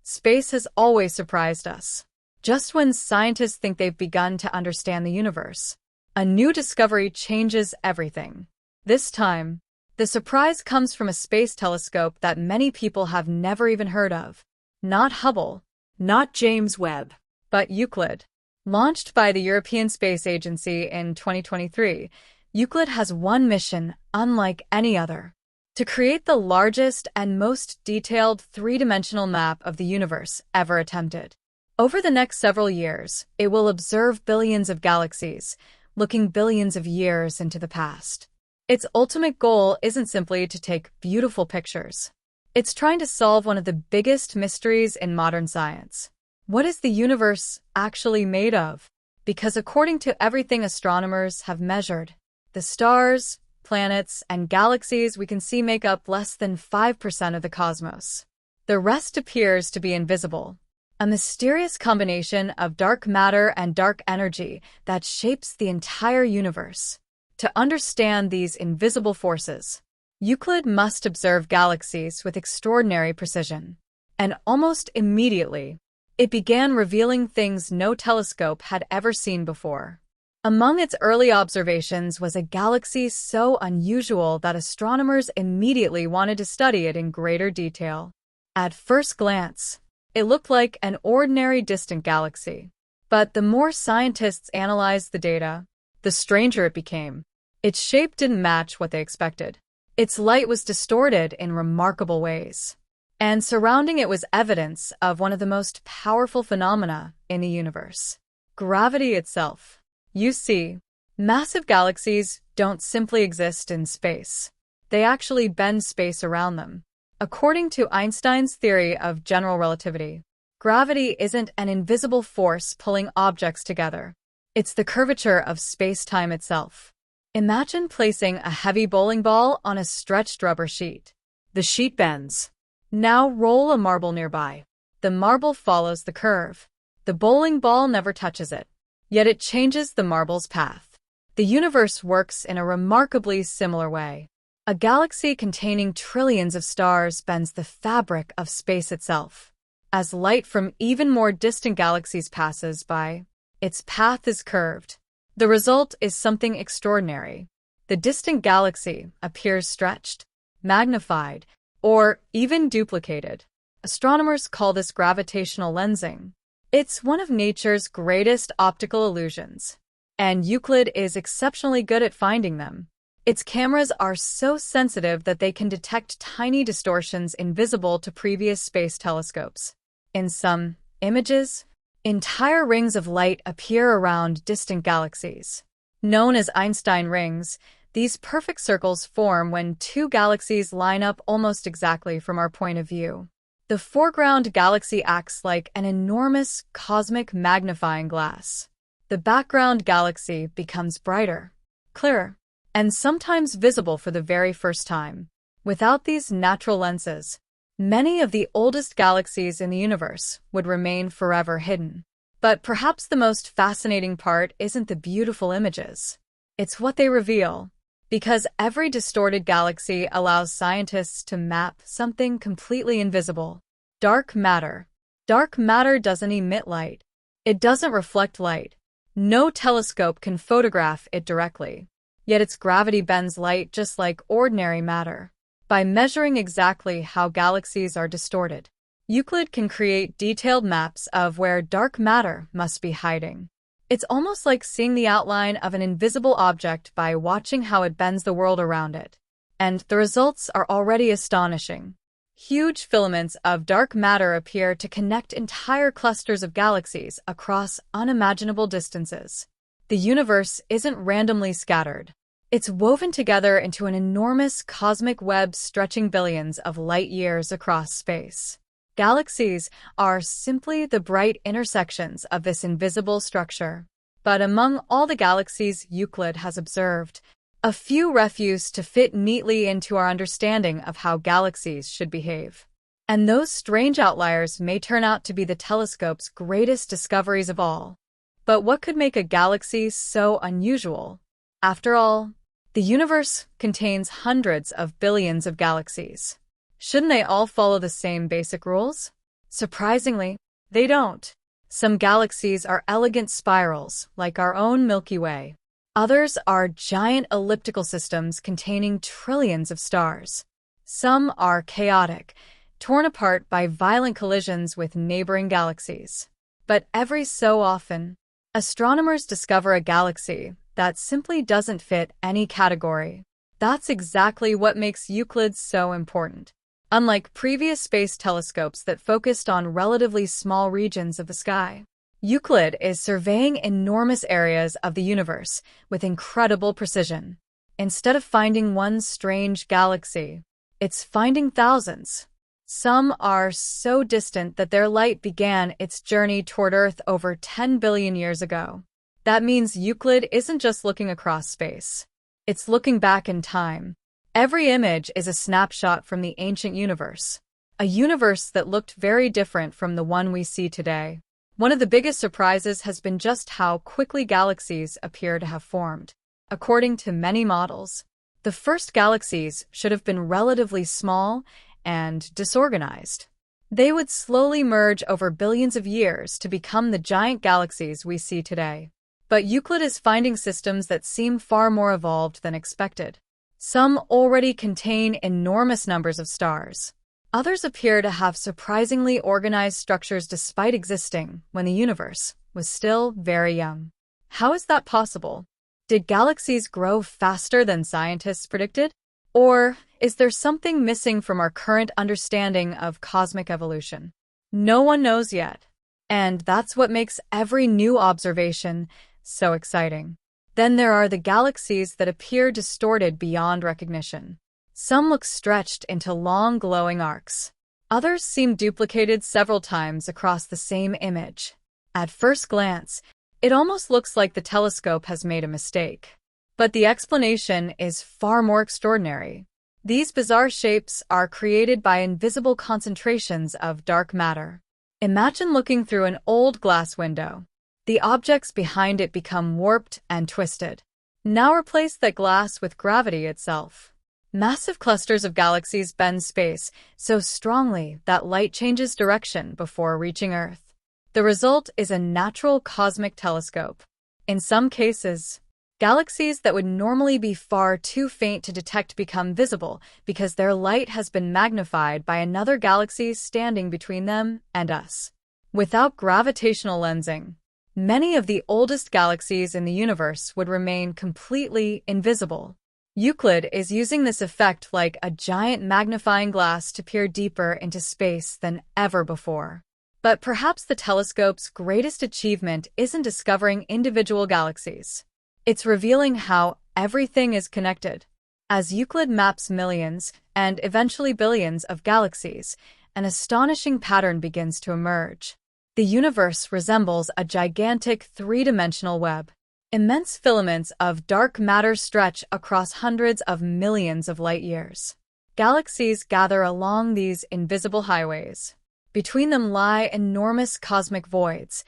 Space has always surprised us. Just when scientists think they've begun to understand the universe, a new discovery changes everything. This time, the surprise comes from a space telescope that many people have never even heard of. Not Hubble, not James Webb, but Euclid. Launched by the European Space Agency in 2023, Euclid has one mission unlike any other: to create the largest and most detailed three-dimensional map of the universe ever attempted. Over the next several years, it will observe billions of galaxies, looking billions of years into the past. Its ultimate goal isn't simply to take beautiful pictures. It's trying to solve one of the biggest mysteries in modern science. What is the universe actually made of? Because according to everything astronomers have measured, the stars, planets, and galaxies we can see make up less than 5% of the cosmos. The rest appears to be invisible, a mysterious combination of dark matter and dark energy that shapes the entire universe. To understand these invisible forces, Euclid must observe galaxies with extraordinary precision. And almost immediately, it began revealing things no telescope had ever seen before. Among its early observations was a galaxy so unusual that astronomers immediately wanted to study it in greater detail. At first glance, it looked like an ordinary distant galaxy. But the more scientists analyzed the data, the stranger it became. Its shape didn't match what they expected. Its light was distorted in remarkable ways. And surrounding it was evidence of one of the most powerful phenomena in the universe: gravity itself. You see, massive galaxies don't simply exist in space. They actually bend space around them. According to Einstein's theory of general relativity, gravity isn't an invisible force pulling objects together. It's the curvature of space-time itself. Imagine placing a heavy bowling ball on a stretched rubber sheet. The sheet bends. Now roll a marble nearby. The marble follows the curve. The bowling ball never touches it. Yet it changes the marble's path. The universe works in a remarkably similar way. A galaxy containing trillions of stars bends the fabric of space itself. As light from even more distant galaxies passes by, its path is curved. The result is something extraordinary. The distant galaxy appears stretched, magnified, or even duplicated. Astronomers call this gravitational lensing. It's one of nature's greatest optical illusions, and Euclid is exceptionally good at finding them. Its cameras are so sensitive that they can detect tiny distortions invisible to previous space telescopes. In some images, entire rings of light appear around distant galaxies. Known as Einstein rings, these perfect circles form when two galaxies line up almost exactly from our point of view. The foreground galaxy acts like an enormous cosmic magnifying glass. The background galaxy becomes brighter, clearer, and sometimes visible for the very first time. Without these natural lenses, many of the oldest galaxies in the universe would remain forever hidden. But perhaps the most fascinating part isn't the beautiful images. It's what they reveal. Because every distorted galaxy allows scientists to map something completely invisible: dark matter. Dark matter doesn't emit light. It doesn't reflect light. No telescope can photograph it directly. Yet its gravity bends light just like ordinary matter. By measuring exactly how galaxies are distorted, Euclid can create detailed maps of where dark matter must be hiding. It's almost like seeing the outline of an invisible object by watching how it bends the world around it. And the results are already astonishing. Huge filaments of dark matter appear to connect entire clusters of galaxies across unimaginable distances. The universe isn't randomly scattered. It's woven together into an enormous cosmic web stretching billions of light years across space. Galaxies are simply the bright intersections of this invisible structure. But among all the galaxies Euclid has observed, a few refuse to fit neatly into our understanding of how galaxies should behave. And those strange outliers may turn out to be the telescope's greatest discoveries of all. But what could make a galaxy so unusual? After all, the universe contains hundreds of billions of galaxies. Shouldn't they all follow the same basic rules? Surprisingly, they don't. Some galaxies are elegant spirals, like our own Milky Way. Others are giant elliptical systems containing trillions of stars. Some are chaotic, torn apart by violent collisions with neighboring galaxies. But every so often, astronomers discover a galaxy that simply doesn't fit any category. That's exactly what makes Euclid so important. Unlike previous space telescopes that focused on relatively small regions of the sky, Euclid is surveying enormous areas of the universe with incredible precision. Instead of finding one strange galaxy, it's finding thousands. Some are so distant that their light began its journey toward Earth over 10 billion years ago. That means Euclid isn't just looking across space. It's looking back in time. Every image is a snapshot from the ancient universe, a universe that looked very different from the one we see today. One of the biggest surprises has been just how quickly galaxies appear to have formed. According to many models, the first galaxies should have been relatively small and disorganized. They would slowly merge over billions of years to become the giant galaxies we see today. But Euclid is finding systems that seem far more evolved than expected. Some already contain enormous numbers of stars. Others appear to have surprisingly organized structures despite existing when the universe was still very young. How is that possible? Did galaxies grow faster than scientists predicted? Or is there something missing from our current understanding of cosmic evolution? No one knows yet. And that's what makes every new observation so exciting. Then there are the galaxies that appear distorted beyond recognition. Some look stretched into long glowing arcs. Others seem duplicated several times across the same image. At first glance, it almost looks like the telescope has made a mistake. But the explanation is far more extraordinary. These bizarre shapes are created by invisible concentrations of dark matter. Imagine looking through an old glass window. The objects behind it become warped and twisted. Now replace that glass with gravity itself. Massive clusters of galaxies bend space so strongly that light changes direction before reaching Earth. The result is a natural cosmic telescope. In some cases, galaxies that would normally be far too faint to detect become visible because their light has been magnified by another galaxy standing between them and us. Without gravitational lensing, many of the oldest galaxies in the universe would remain completely invisible. Euclid is using this effect like a giant magnifying glass to peer deeper into space than ever before. But perhaps the telescope's greatest achievement isn't discovering individual galaxies. It's revealing how everything is connected. As Euclid maps millions and eventually billions of galaxies, an astonishing pattern begins to emerge. The universe resembles a gigantic three-dimensional web. Immense filaments of dark matter stretch across hundreds of millions of light years. Galaxies gather along these invisible highways. Between them lie enormous cosmic voids,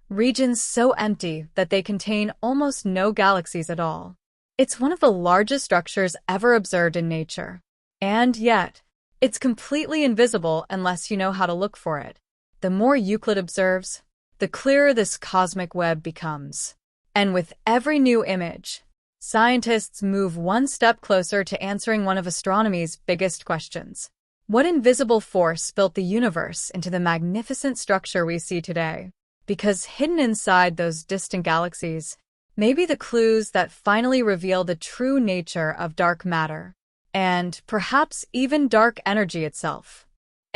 regions so empty that they contain almost no galaxies at all. It's one of the largest structures ever observed in nature. And yet, it's completely invisible unless you know how to look for it. The more Euclid observes, the clearer this cosmic web becomes. And with every new image, scientists move one step closer to answering one of astronomy's biggest questions. What invisible force built the universe into the magnificent structure we see today? Because hidden inside those distant galaxies may be the clues that finally reveal the true nature of dark matter, and perhaps even dark energy itself.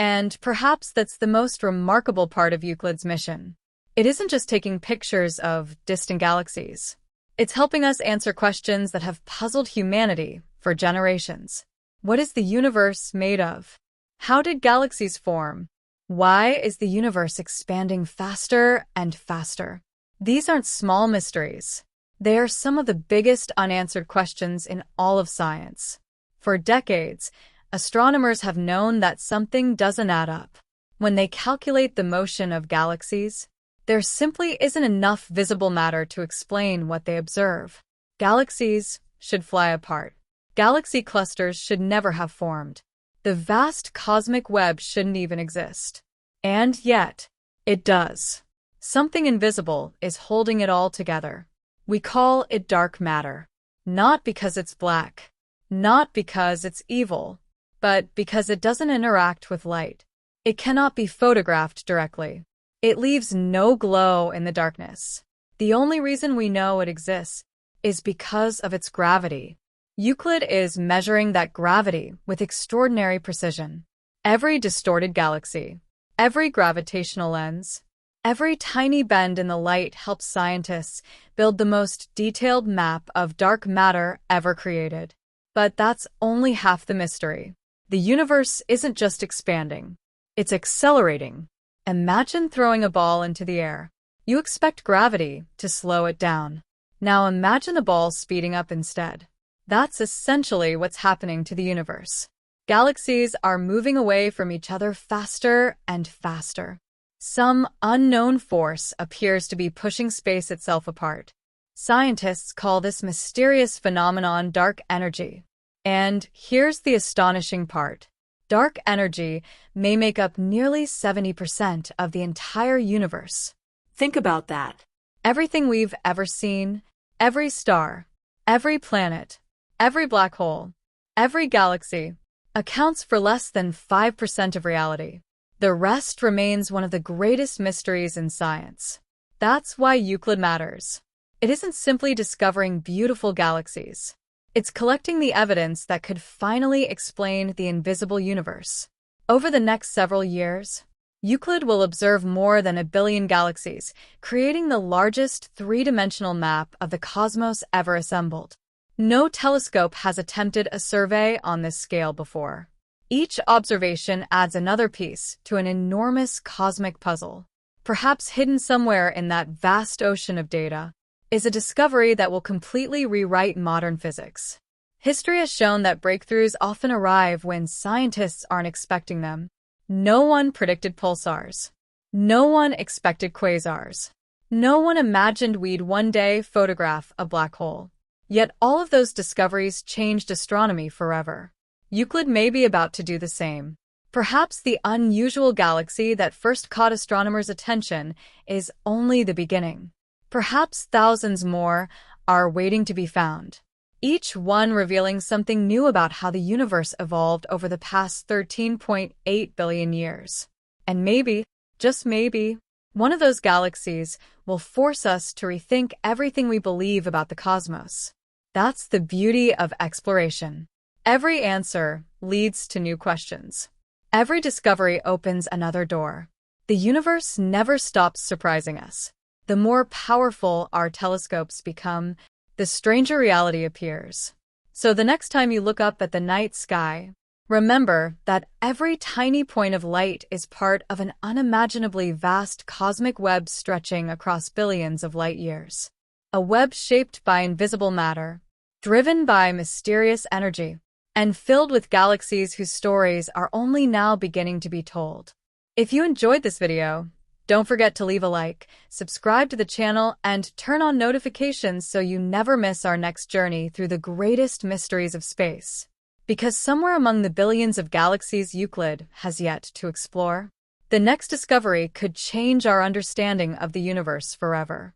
And perhaps that's the most remarkable part of Euclid's mission. It isn't just taking pictures of distant galaxies. It's helping us answer questions that have puzzled humanity for generations. What is the universe made of? How did galaxies form? Why is the universe expanding faster and faster? These aren't small mysteries. They are some of the biggest unanswered questions in all of science. For decades, astronomers have known that something doesn't add up. When they calculate the motion of galaxies, there simply isn't enough visible matter to explain what they observe. Galaxies should fly apart. Galaxy clusters should never have formed. The vast cosmic web shouldn't even exist. And yet, it does. Something invisible is holding it all together. We call it dark matter. Not because it's black, not because it's evil, but because it doesn't interact with light. It cannot be photographed directly. It leaves no glow in the darkness. The only reason we know it exists is because of its gravity. Euclid is measuring that gravity with extraordinary precision. Every distorted galaxy, every gravitational lens, every tiny bend in the light helps scientists build the most detailed map of dark matter ever created. But that's only half the mystery. The universe isn't just expanding, it's accelerating. Imagine throwing a ball into the air. You expect gravity to slow it down. Now imagine the ball speeding up instead. That's essentially what's happening to the universe. Galaxies are moving away from each other faster and faster. Some unknown force appears to be pushing space itself apart. Scientists call this mysterious phenomenon dark energy. And here's the astonishing part. Dark energy may make up nearly 70% of the entire universe. Think about that. Everything we've ever seen, every star, every planet, every black hole, every galaxy, accounts for less than 5% of reality. The rest remains one of the greatest mysteries in science. That's why Euclid matters. It isn't simply discovering beautiful galaxies. It's collecting the evidence that could finally explain the invisible universe. Over the next several years, Euclid will observe more than 1 billion galaxies, creating the largest three-dimensional map of the cosmos ever assembled. No telescope has attempted a survey on this scale before. Each observation adds another piece to an enormous cosmic puzzle. Perhaps hidden somewhere in that vast ocean of data is a discovery that will completely rewrite modern physics. History has shown that breakthroughs often arrive when scientists aren't expecting them. No one predicted pulsars. No one expected quasars. No one imagined we'd one day photograph a black hole. Yet all of those discoveries changed astronomy forever. Euclid may be about to do the same. Perhaps the unusual galaxy that first caught astronomers' attention is only the beginning. Perhaps thousands more are waiting to be found, each one revealing something new about how the universe evolved over the past 13.8 billion years. And maybe, just maybe, one of those galaxies will force us to rethink everything we believe about the cosmos. That's the beauty of exploration. Every answer leads to new questions. Every discovery opens another door. The universe never stops surprising us. The more powerful our telescopes become, the stranger reality appears. So the next time you look up at the night sky, remember that every tiny point of light is part of an unimaginably vast cosmic web stretching across billions of light years. A web shaped by invisible matter, driven by mysterious energy, and filled with galaxies whose stories are only now beginning to be told. If you enjoyed this video, don't forget to leave a like, subscribe to the channel, and turn on notifications so you never miss our next journey through the greatest mysteries of space. Because somewhere among the billions of galaxies Euclid has yet to explore, the next discovery could change our understanding of the universe forever.